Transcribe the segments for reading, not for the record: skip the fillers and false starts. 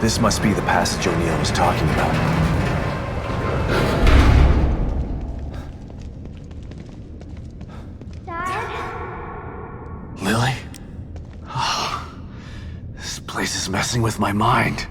This must be the passage O'Neill was talking about. Dad? Lily? Oh, this place is messing with my mind.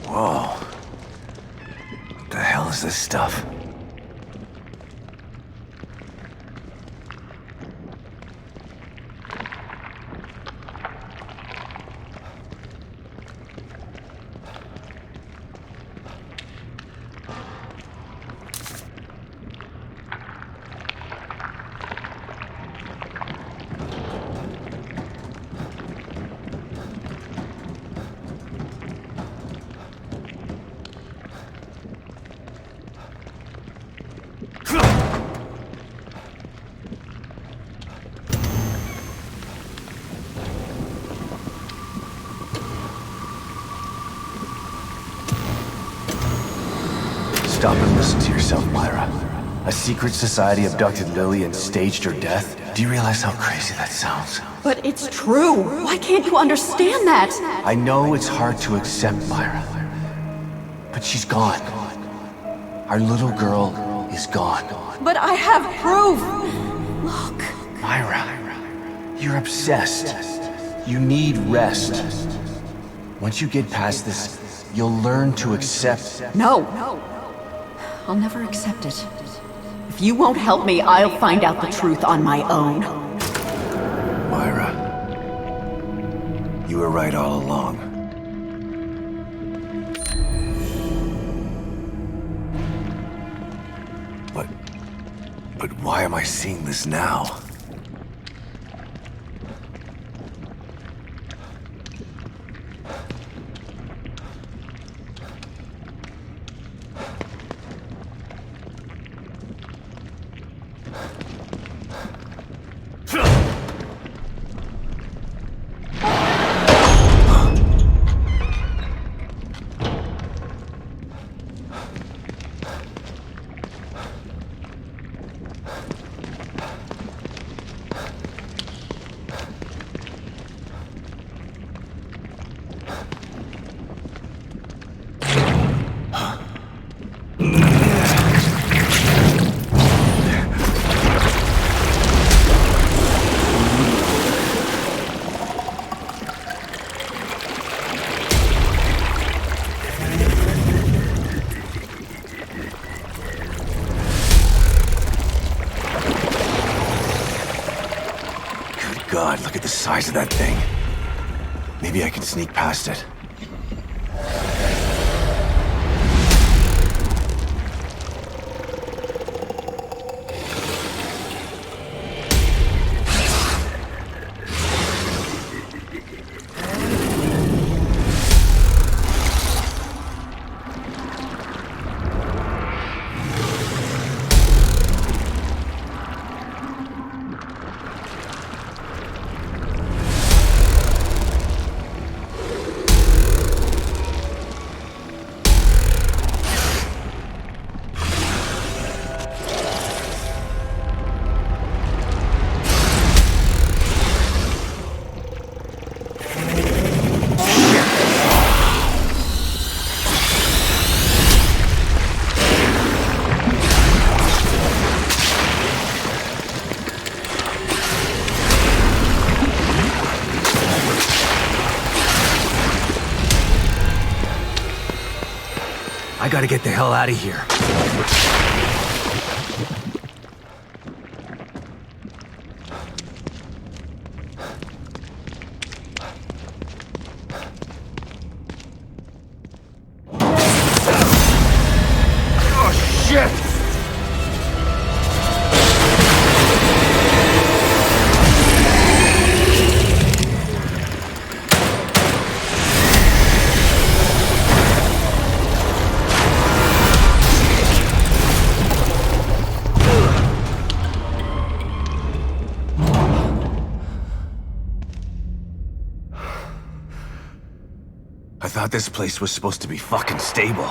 Whoa. What the hell is this stuff? Stop and listen to yourself, Myra. A secret society abducted Lily and staged her death? Do you realize how crazy that sounds? But it's true. Why can't you understand that? I know it's hard to accept, Myra. But she's gone. Our little girl is gone. But I have proof. Look. Myra, you're obsessed. You need rest. Once you get past this, you'll learn to accept. No. I'll never accept it. If you won't help me, I'll find out the truth on my own. Myra, you were right all along. But why am I seeing this now? God, look at the size of that thing. Maybe I can sneak past it. I gotta get the hell out of here. Oh, shit! I thought this place was supposed to be fucking stable.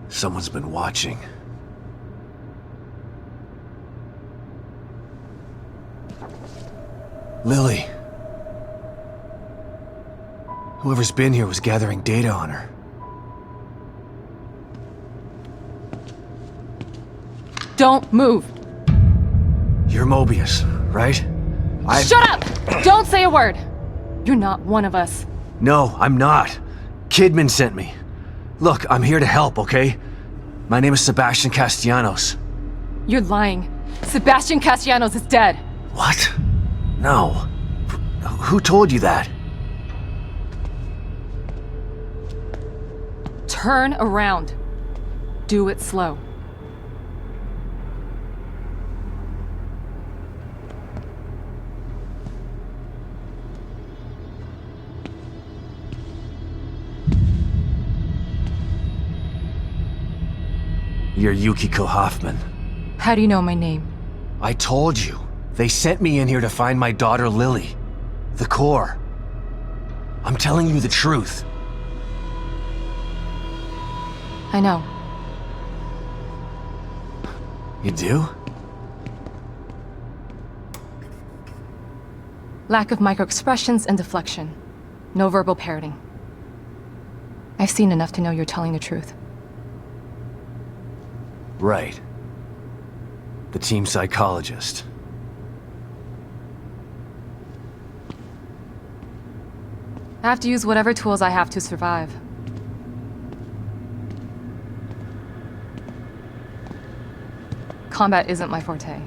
Someone's been watching. Lily. Whoever's been here was gathering data on her. Don't move. You're Mobius, right? Shut up! Don't say a word. You're not one of us. No, I'm not. Kidman sent me. Look, I'm here to help, okay? My name is Sebastian Castellanos. You're lying. Sebastian Castellanos is dead. What? No. Who told you that? Turn around. Do it slow. You're Yukiko Hoffman. How do you know my name? I told you. They sent me in here to find my daughter Lily. The core. I'm telling you the truth. I know. You do? Lack of microexpressions and deflection. No verbal parroting. I've seen enough to know you're telling the truth. Right. The team psychologist. I have to use whatever tools I have to survive. Combat isn't my forte.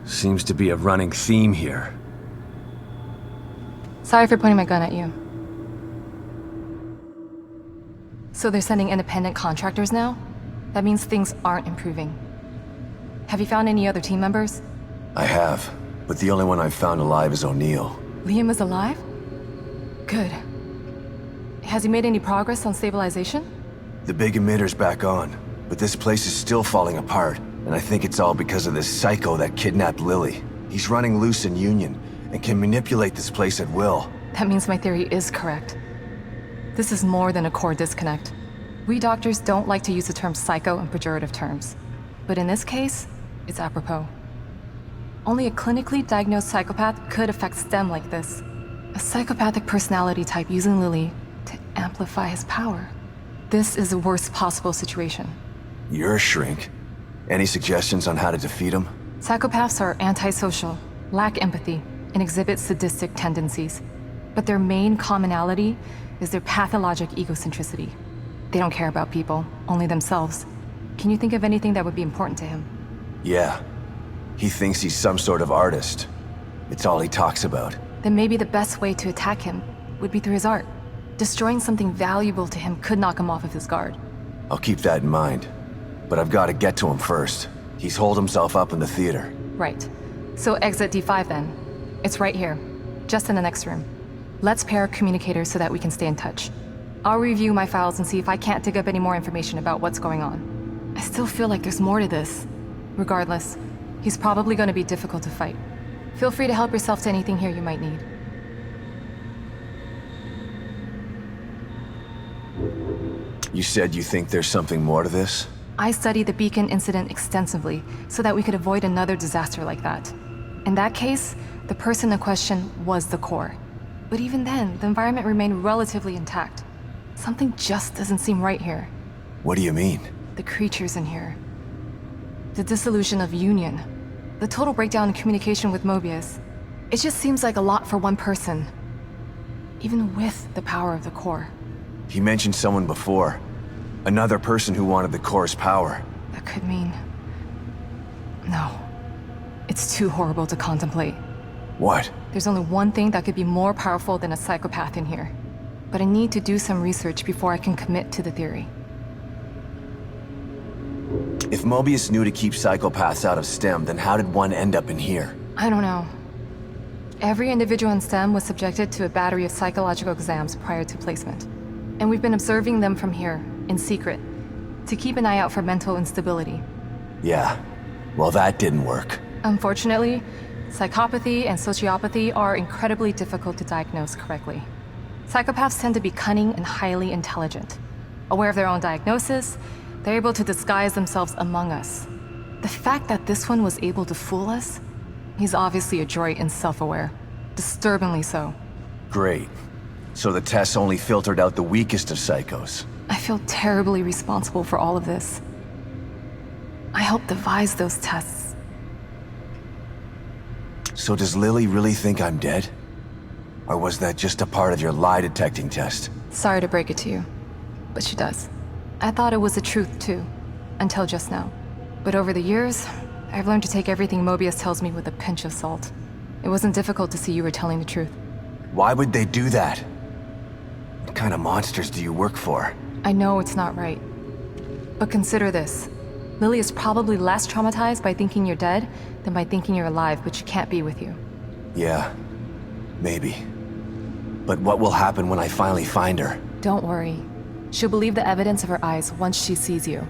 Seems to be a running theme here. Sorry for pointing my gun at you. So they're sending independent contractors now? That means things aren't improving. Have you found any other team members? I have, but the only one I've found alive is O'Neill. Liam is alive? Good. Has he made any progress on stabilization? The big emitter's back on, but this place is still falling apart, and I think it's all because of this psycho that kidnapped Lily. He's running loose in Union, and can manipulate this place at will. That means my theory is correct. This is more than a core disconnect. We doctors don't like to use the term psycho in pejorative terms. But in this case, it's apropos. Only a clinically diagnosed psychopath could affect STEM like this. A psychopathic personality type using Lily to amplify his power. This is the worst possible situation. You're a shrink. Any suggestions on how to defeat him? Psychopaths are antisocial, lack empathy, and exhibit sadistic tendencies. But their main commonality is their pathologic egocentricity. They don't care about people, only themselves. Can you think of anything that would be important to him? Yeah. He thinks he's some sort of artist. It's all he talks about. Then maybe the best way to attack him would be through his art. Destroying something valuable to him could knock him off of his guard. I'll keep that in mind. But I've got to get to him first. He's holed himself up in the theater. Right. So exit D5 then. It's right here, just in the next room. Let's pair communicators so that we can stay in touch. I'll review my files and see if I can't dig up any more information about what's going on. I still feel like there's more to this. Regardless, he's probably going to be difficult to fight. Feel free to help yourself to anything here you might need. You said you think there's something more to this? I studied the Beacon incident extensively so that we could avoid another disaster like that. In that case, the person in question was the core. But even then, the environment remained relatively intact. Something just doesn't seem right here. What do you mean? The creatures in here. The dissolution of Union. The total breakdown in communication with Mobius. It just seems like a lot for one person. Even with the power of the core. He mentioned someone before. Another person who wanted the core's power. That could mean... No. It's too horrible to contemplate. What? There's only one thing that could be more powerful than a psychopath in here. But I need to do some research before I can commit to the theory. If Mobius knew to keep psychopaths out of STEM, then how did one end up in here? I don't know. Every individual in STEM was subjected to a battery of psychological exams prior to placement. And we've been observing them from here, in secret, to keep an eye out for mental instability. Yeah. Well, that didn't work. Unfortunately, psychopathy and sociopathy are incredibly difficult to diagnose correctly. Psychopaths tend to be cunning and highly intelligent. Aware of their own diagnosis, they're able to disguise themselves among us. The fact that this one was able to fool us, he's obviously adroit and self-aware. Disturbingly so. Great. So the tests only filtered out the weakest of psychos. I feel terribly responsible for all of this. I helped devise those tests. So does Lily really think I'm dead? Or was that just a part of your lie detecting test? Sorry to break it to you, but she does. I thought it was the truth too, until just now. But over the years, I've learned to take everything Mobius tells me with a pinch of salt. It wasn't difficult to see you were telling the truth. Why would they do that? What kind of monsters do you work for? I know it's not right. But consider this. Lily is probably less traumatized by thinking you're dead than by thinking you're alive, but she can't be with you. Yeah, maybe. But what will happen when I finally find her? Don't worry. She'll believe the evidence of her eyes once she sees you.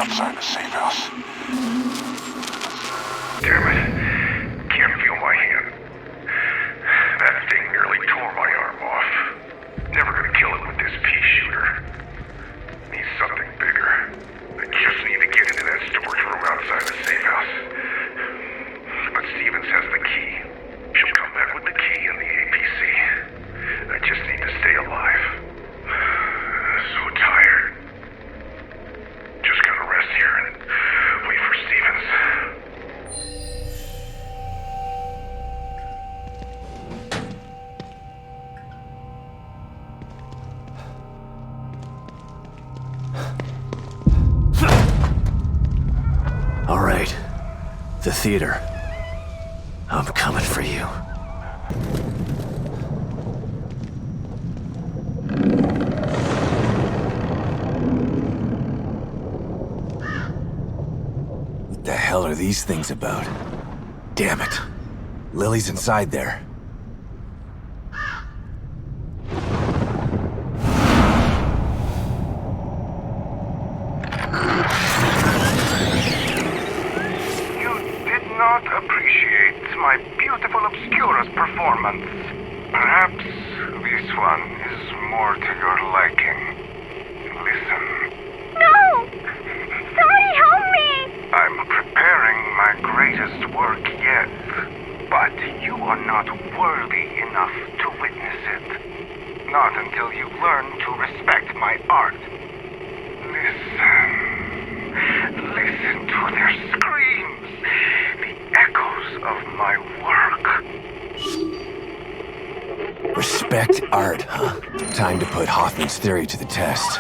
outside the safe house. Damn it. Can't feel my hand. That thing nearly tore my arm off. Never gonna kill it with this pea shooter. Need something bigger. I just need to get into that storage room outside the safe house. But Stevens has the key. She'll come back with the key and the APC. I just need to stay alive. So tired. Just gonna rest here and The theater. I'm coming for you. What the hell are these things about? Damn it. Lily's inside there. Not appreciate my beautiful Obscura's performance. Perhaps this one is more to your liking. Listen. No! Somebody help me! I'm preparing my greatest work yet, but you are not worthy enough to witness it. Not until you learn to respect my art. Listen to their screams. Echoes of my work. Respect art, huh? Time to put Hoffman's theory to the test.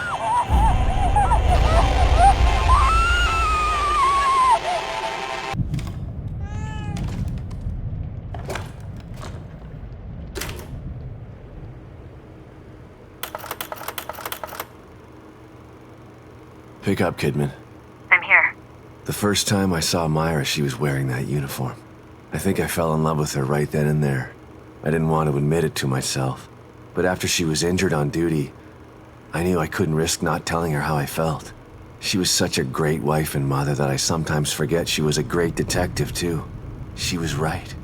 Pick up, Kidman. I'm here. The first time I saw Myra, she was wearing that uniform. I think I fell in love with her right then and there. I didn't want to admit it to myself. But after she was injured on duty, I knew I couldn't risk not telling her how I felt. She was such a great wife and mother that I sometimes forget she was a great detective too. She was right.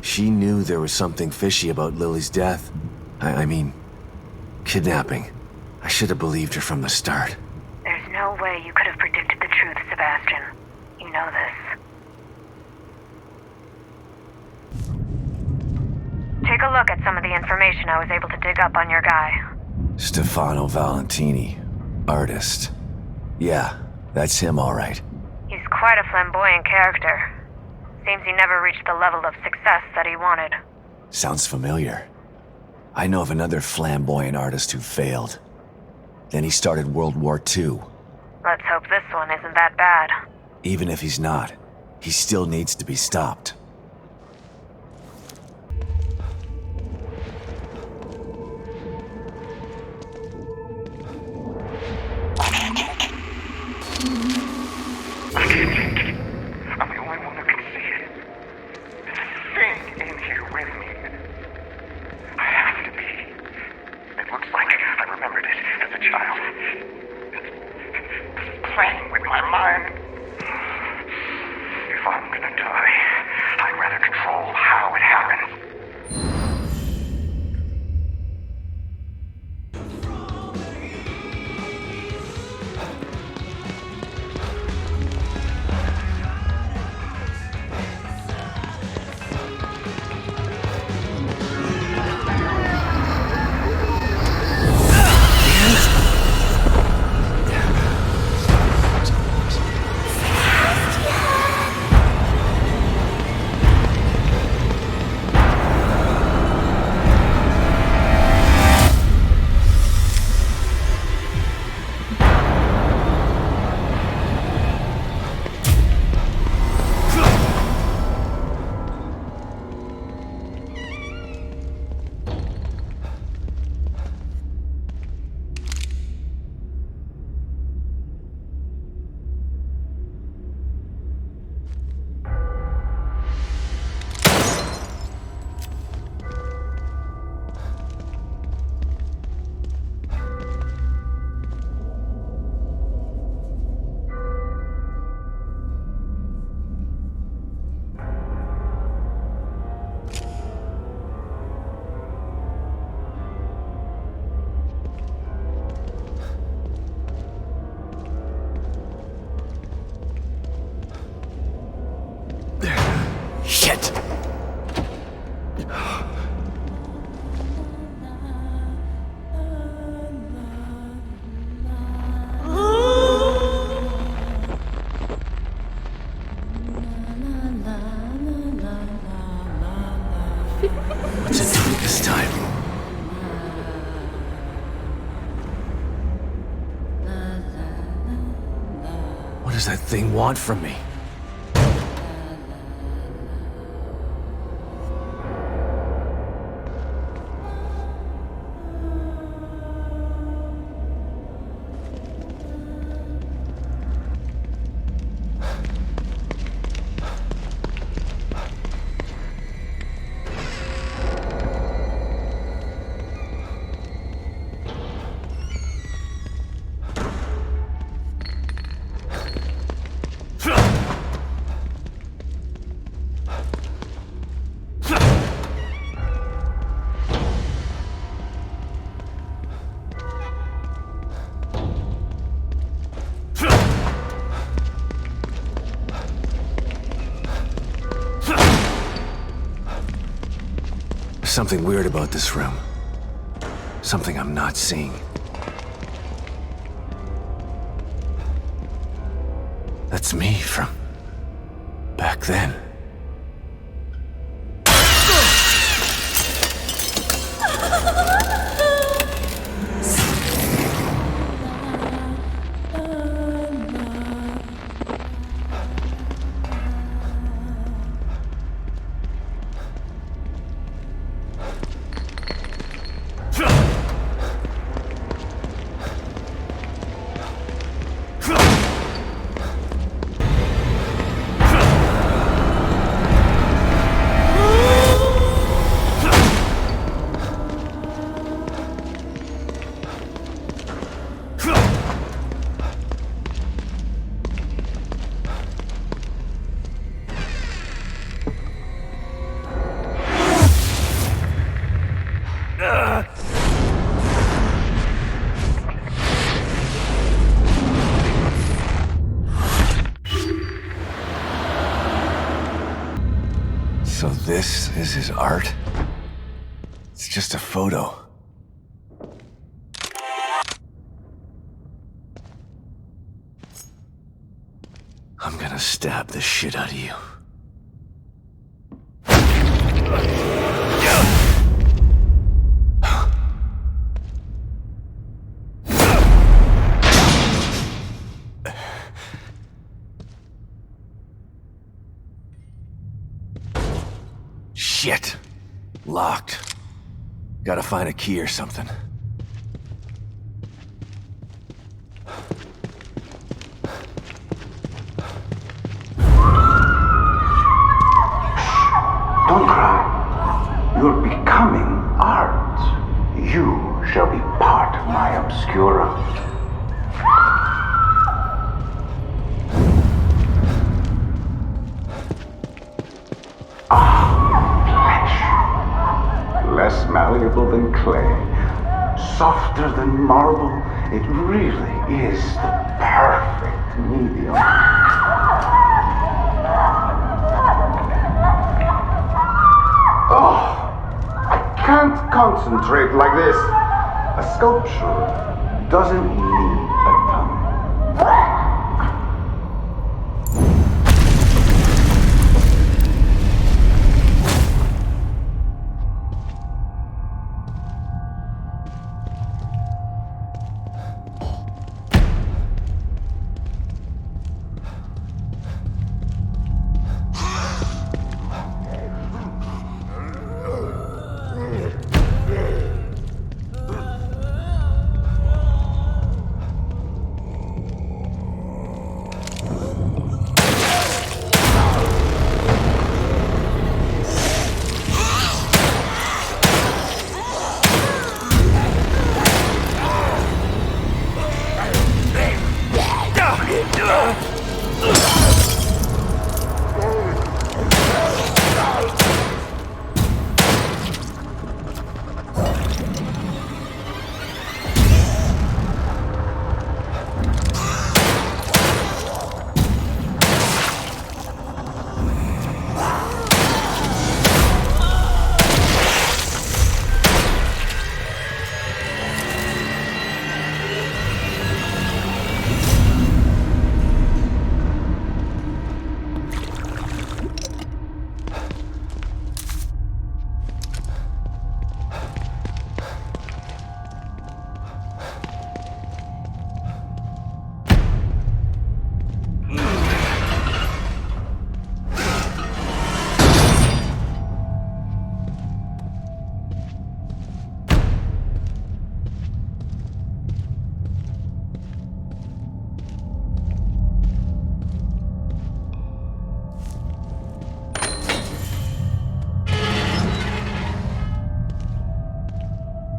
She knew there was something fishy about Lily's death. I mean, kidnapping. I should have believed her from the start. There's no way you could have predicted the truth, Sebastian. You know this. Take a look at some of the information I was able to dig up on your guy. Stefano Valentini, artist. Yeah, that's him all right. He's quite a flamboyant character. Seems he never reached the level of success that he wanted. Sounds familiar. I know of another flamboyant artist who failed. Then he started World War II. Let's hope this one isn't that bad. Even if he's not, he still needs to be stopped. I can't think. I'm the only one that can see it. There's a thing in here with me. I have to be. It looks like I remembered it as a child. It's playing with my mind. If I'm gonna die, I'd rather control how it happens. Shit! What's it doing this time? What does that thing want from me? something weird about this room. Something I'm not seeing. That's me from back then. So this is his art? It's just a photo. I'm gonna stab the shit out of you. Shit! Locked. Gotta find a key or something. Don't cry. You're becoming art. You shall be part of my obscura. Less malleable than clay, softer than marble, it really is the perfect medium. Oh, I can't concentrate like this. A sculpture doesn't need a tongue.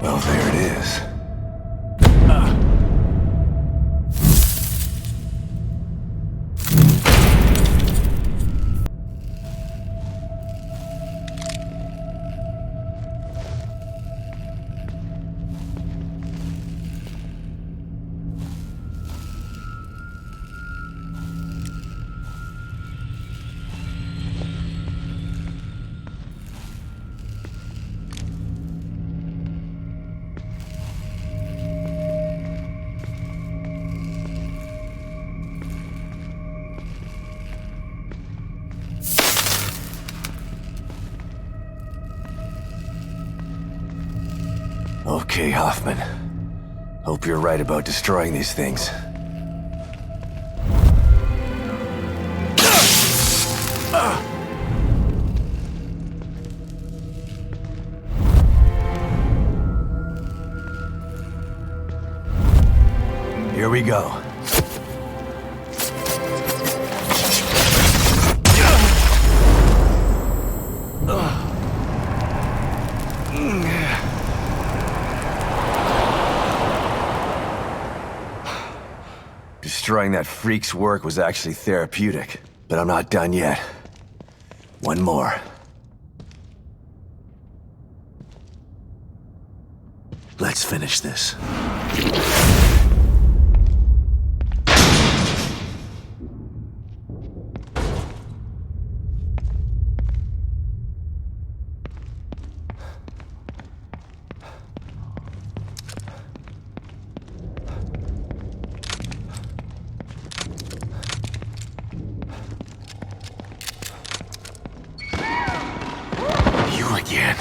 Well, there it is. Okay, Hoffman. Hope you're right about destroying these things. Here we go. Destroying that freak's work was actually therapeutic, but I'm not done yet. One more. Let's finish this. Again.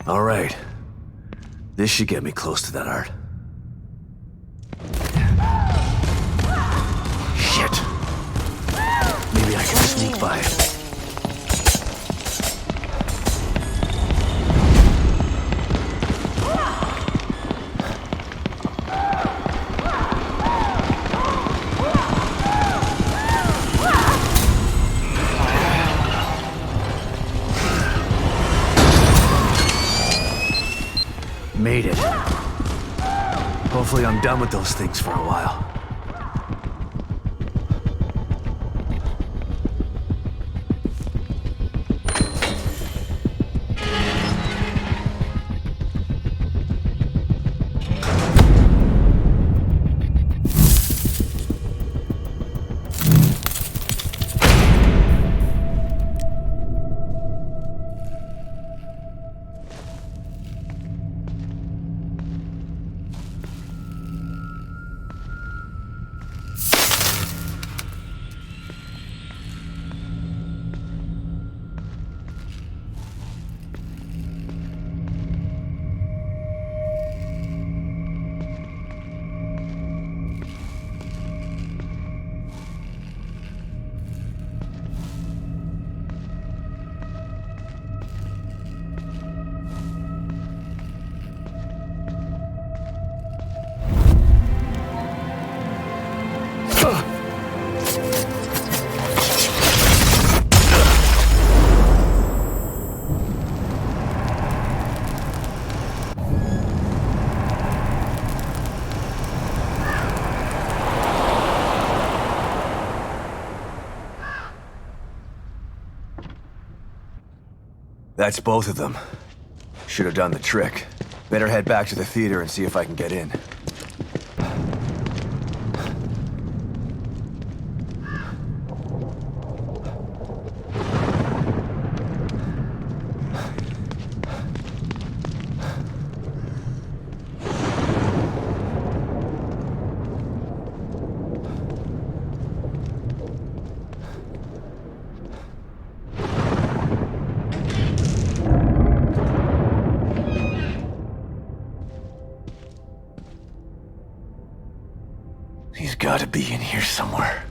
All right. This should get me close to that art. Shit. Maybe I can sneak by it. Made it. Hopefully I'm done with those things for a while. That's both of them. Should have done the trick. Better head back to the theater and see if I can get in. He's gotta be in here somewhere.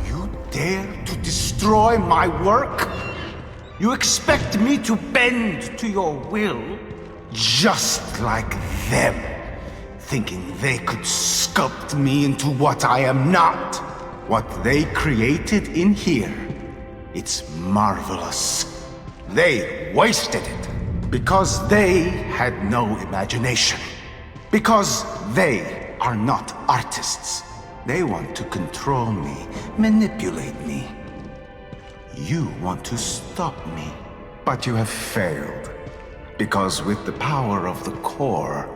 You dare to destroy my work? You expect me to bend to your will? Just like them, thinking they could sculpt me into what I am not. What they created in here, it's marvelous. They wasted it because they had no imagination. Because they are not artists. They want to control me, manipulate me. You want to stop me, but you have failed. Because with the power of the core,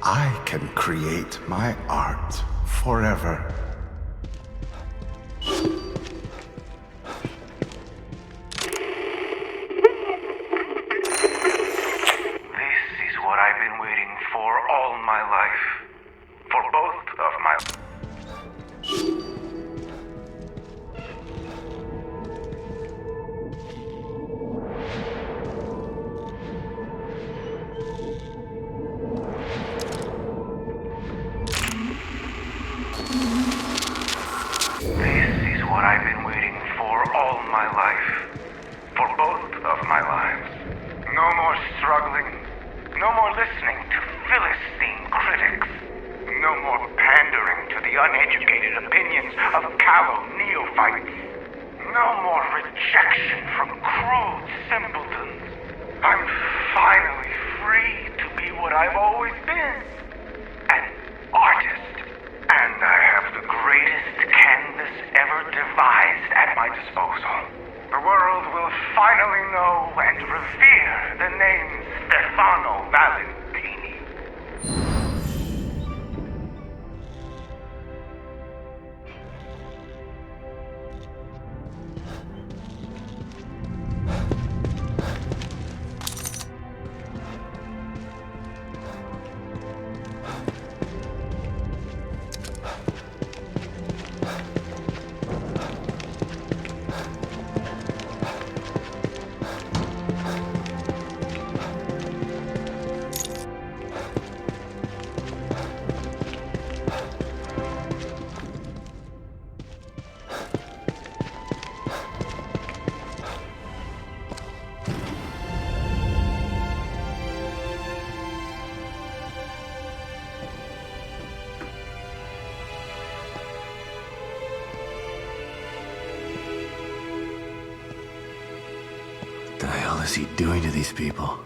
I can create my art forever. my life. For both of my... This is what I've been waiting for all my life. For both of my lives. No more struggling. No more listening to Philistine critics. No more pandering to the uneducated opinions of callow neophytes. No more rejection from crude simpletons. I'm finally free to be what I've always been. An artist. And I have the greatest canvas ever devised at my disposal. The world will finally know and revere the name Stefano Valentini. What the hell is he doing to these people?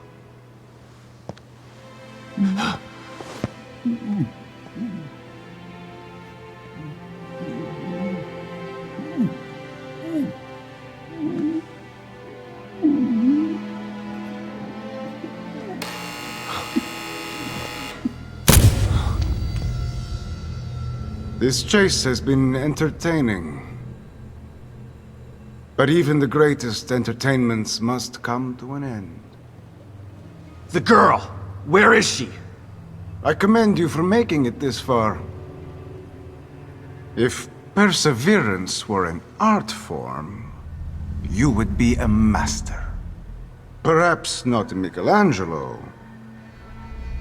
This chase has been entertaining. But even the greatest entertainments must come to an end. The girl! Where is she? I commend you for making it this far. If perseverance were an art form, you would be a master. Perhaps not a Michelangelo,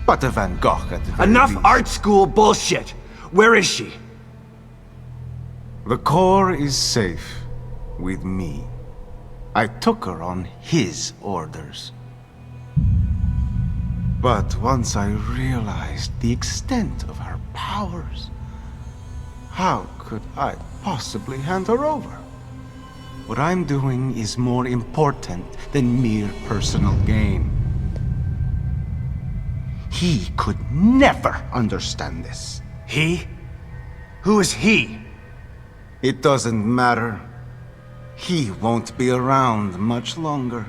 but a Van Gogh at the very Enough least. art school bullshit! Where is she? The core is safe with me. I took her on his orders. But once I realized the extent of her powers, how could I possibly hand her over? What I'm doing is more important than mere personal gain. He could never understand this. He? Who is he? It doesn't matter. He won't be around much longer.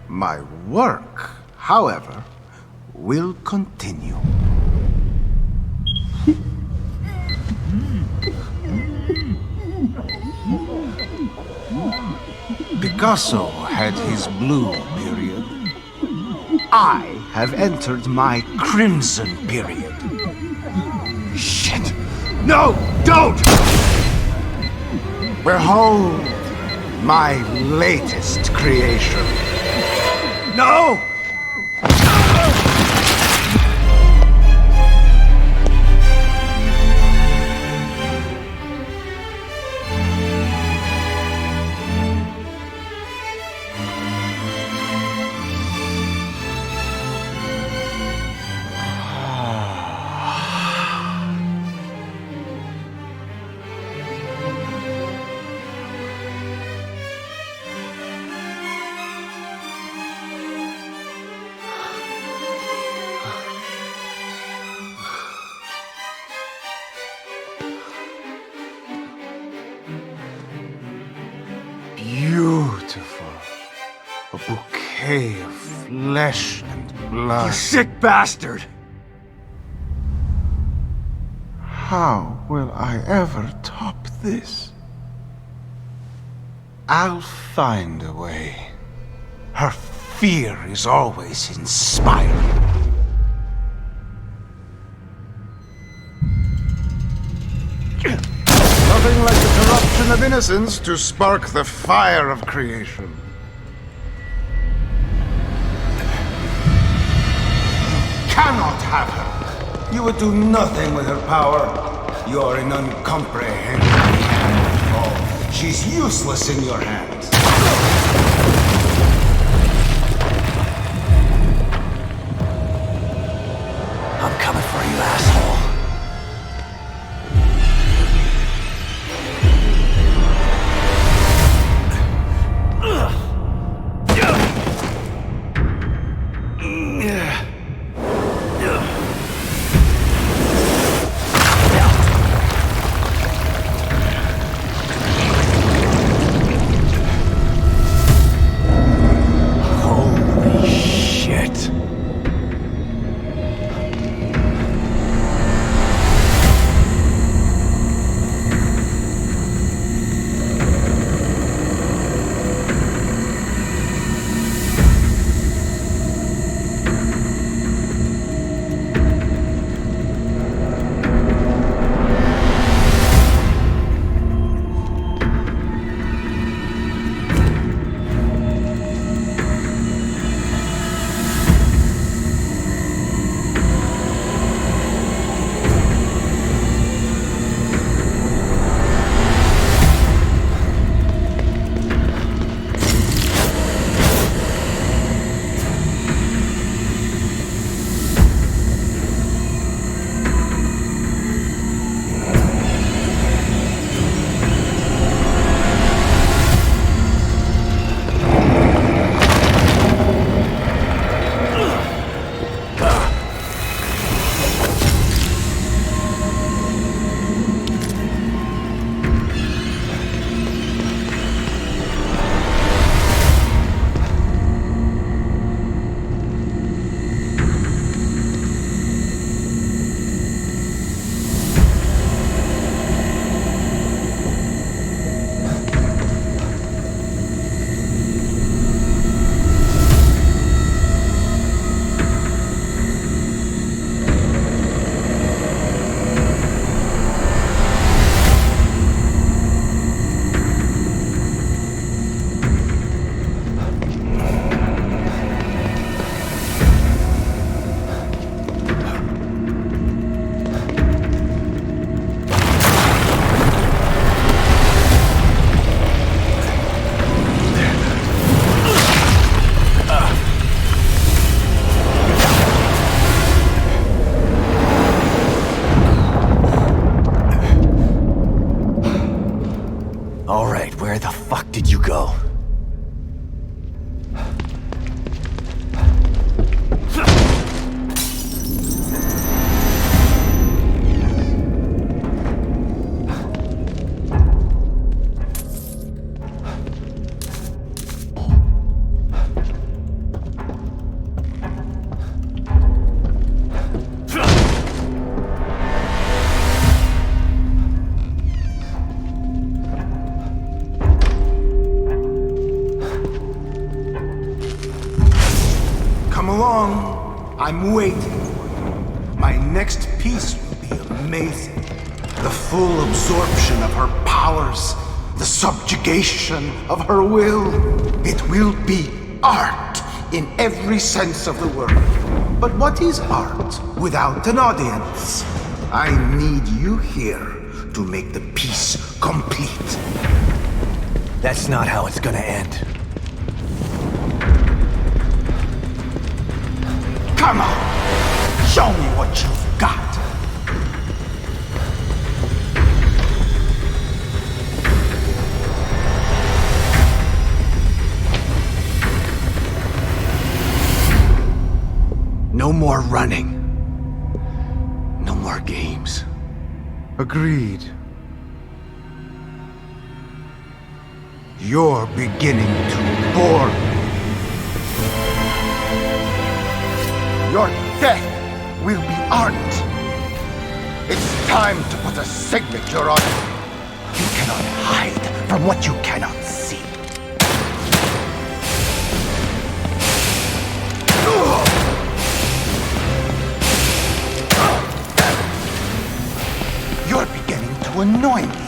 My work, however, will continue. Picasso had his blue period. I have entered my crimson period. Shit! No! Don't! Behold, my latest creation. No! Beautiful. A bouquet of flesh and blood. You sick bastard! How will I ever top this? I'll find a way. Her fear is always inspiring. innocence to spark the fire of creation. You cannot have her. You would do nothing with her power. You're an incomprehensible handful. She's useless in your hands. I'm coming for you, asshole. Holy shit. All right, where the fuck did you go? Come along. I'm waiting. My next piece will be amazing. The full absorption of her powers, the subjugation of her will. It will be art in every sense of the word. But what is art without an audience? I need you here to make the piece complete. That's not how it's gonna end. Come on! Show me what you've got! No more running. No more games. Agreed. You're beginning to bore me. Your death will be art. It's time to put a signature on it. You cannot hide from what you cannot see. You're beginning to annoy me.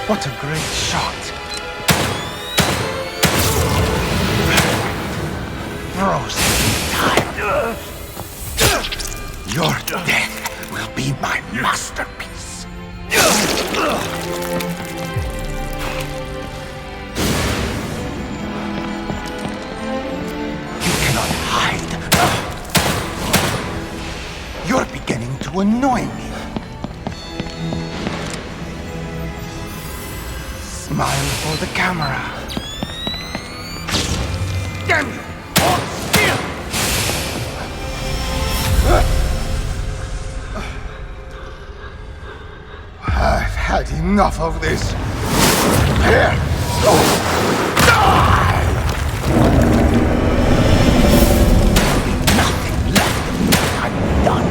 What a great shot. Frozen in time. Your death will be my masterpiece. You cannot hide. You're beginning to annoy me. Smile for the camera. Damn you! Hold still! I've had enough of this. Here! Go! Die! Nothing left of me. I'm done.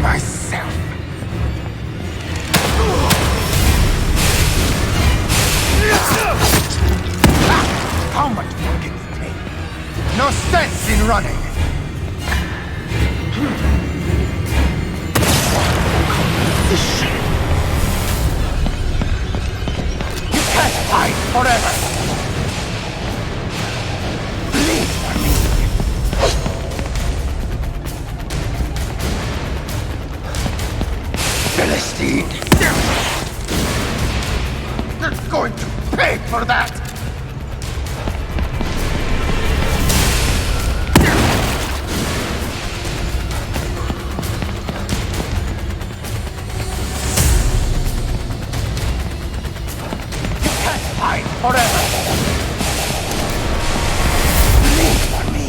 Myself. How much more can you take? No sense in running. Comission. You can't hide forever. Please for me. Philistine! You're going to pay for that! You can't hide forever! Please for me!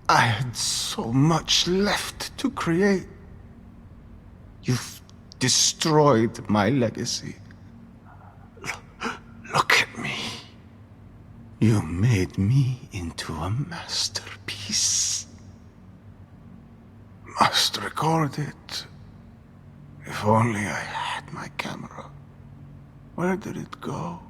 I had so much left to create. You've destroyed my legacy. Look at me. You made me into a masterpiece. Must record it. If only I had my camera. Where did it go?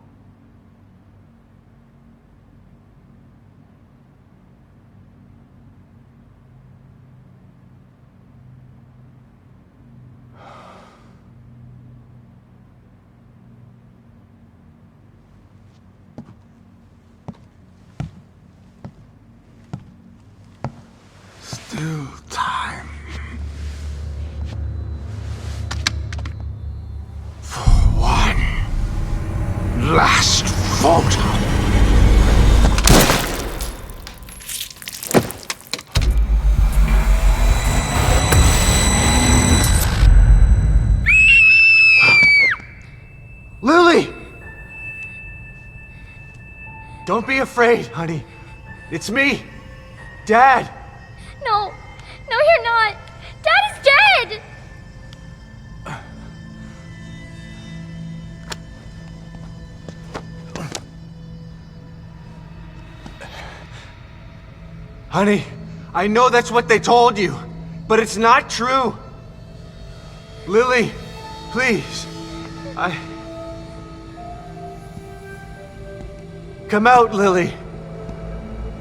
Still time. For one last photo. Lily! Don't be afraid, honey. It's me, Dad. No, you're not. Dad is dead! Honey, I know that's what they told you, but it's not true. Lily, please. Come out, Lily.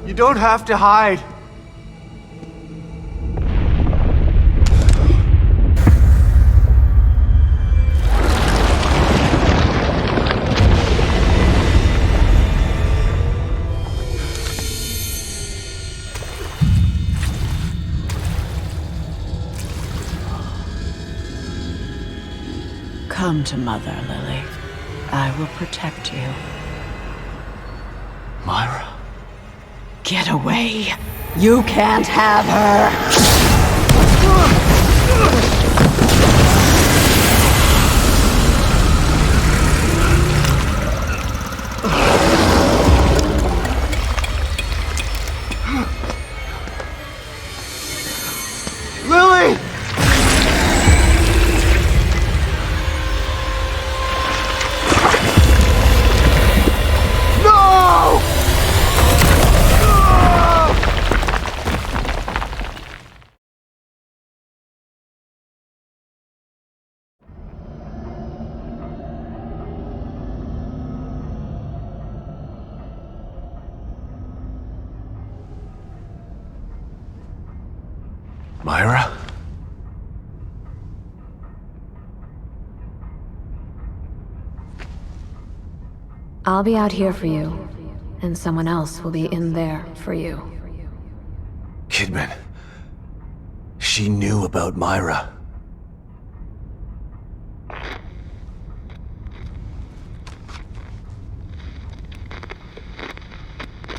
You don't have to hide. Come to Mother, Lily. I will protect you. Myra? Get away! You can't have her! Myra? I'll be out here for you, and someone else will be in there for you. Kidman. She knew about Myra. But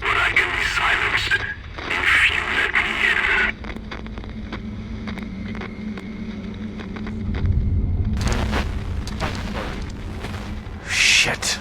I can be silenced if you let me in. Shit.